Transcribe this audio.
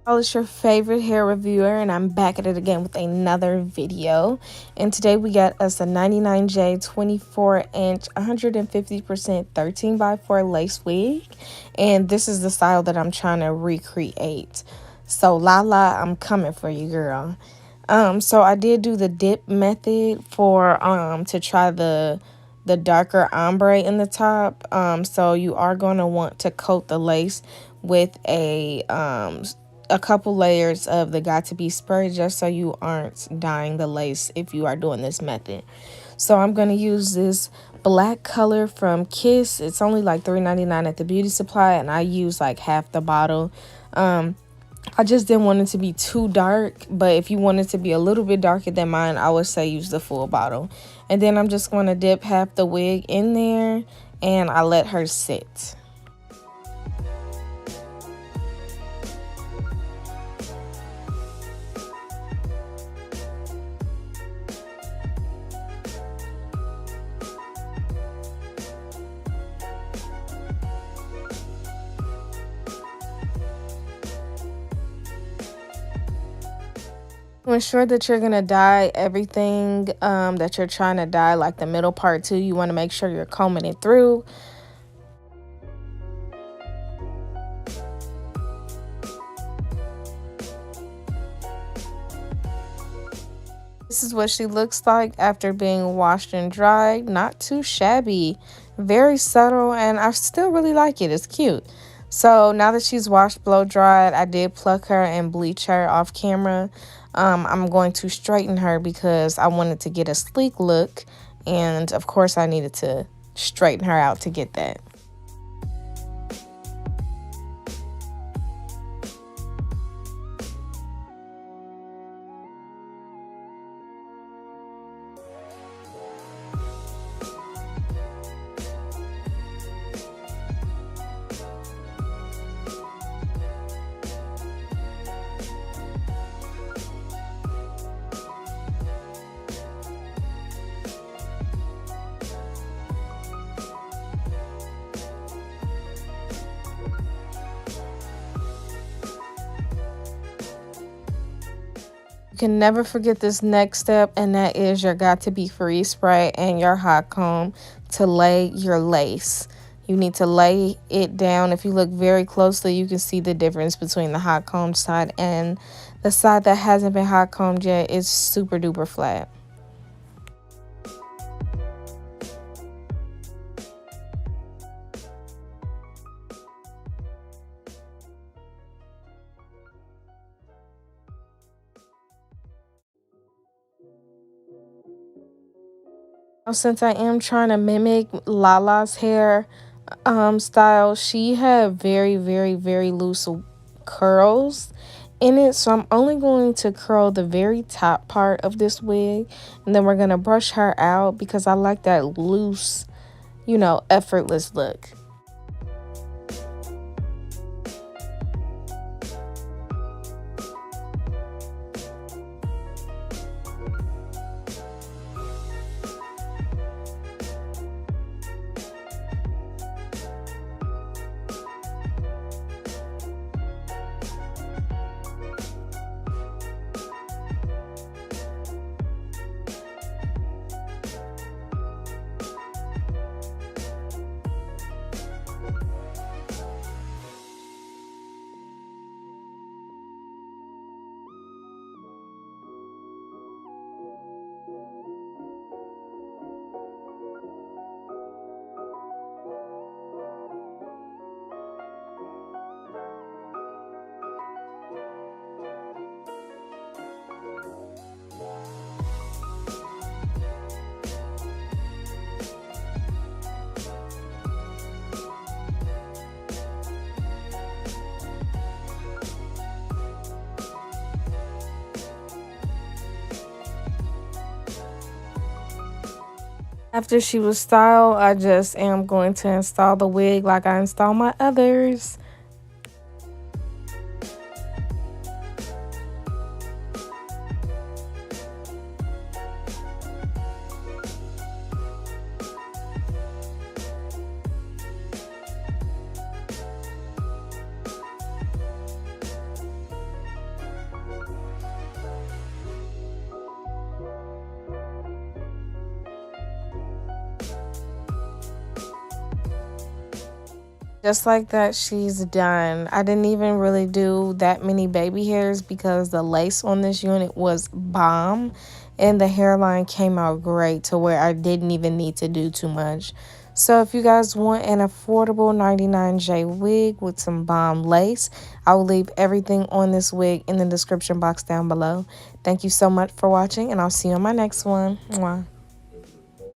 It's your favorite hair reviewer, and I'm back at it again with another video. And today we got us a 99J 24-inch 150% 13x4 lace wig, and this is the style that I'm trying to recreate. So Lala, I'm coming for you, girl. So I did do the dip method for to try the darker ombre in the top. So you are going to want to coat the lace with a couple layers of the Got to Be spray, just so you aren't dyeing the lace if you are doing this method. So I'm going to use this black color from Kiss. It's only like $3.99 at the beauty supply, and I use like half the bottle. I just didn't want it to be too dark, but if you want it to be a little bit darker than mine, I would say use the full bottle. And then I'm just going to dip half the wig in there, and I let her sit. To ensure that you're going to dye everything that you're trying to dye, like the middle part too, you want to make sure you're combing it through. This is what she looks like after being washed and dried. Not too shabby, very subtle, and I still really like it. It's cute. So now that she's washed, blow dried, I did pluck her and bleach her off camera. I'm going to straighten her because I wanted to get a sleek look, and of course I needed to straighten her out to get that. You can never forget this next step, and that is your Got to Be Freeze spray and your hot comb to lay your lace. You need to lay it down. If you look very closely, you can see the difference between the hot combed side and the side that hasn't been hot combed yet. It's super duper flat. Since I am trying to mimic Lala's hair style, she had very, very, very loose curls in it. So I'm only going to curl the very top part of this wig, and then we're going to brush her out because I like that loose, effortless look. After she was styled, I just am going to install the wig like I install my others. Just like that, she's done. I didn't even really do that many baby hairs because the lace on this unit was bomb. And the hairline came out great to where I didn't even need to do too much. So if you guys want an affordable 99J wig with some bomb lace, I will leave everything on this wig in the description box down below. Thank you so much for watching, and I'll see you on my next one. Mwah.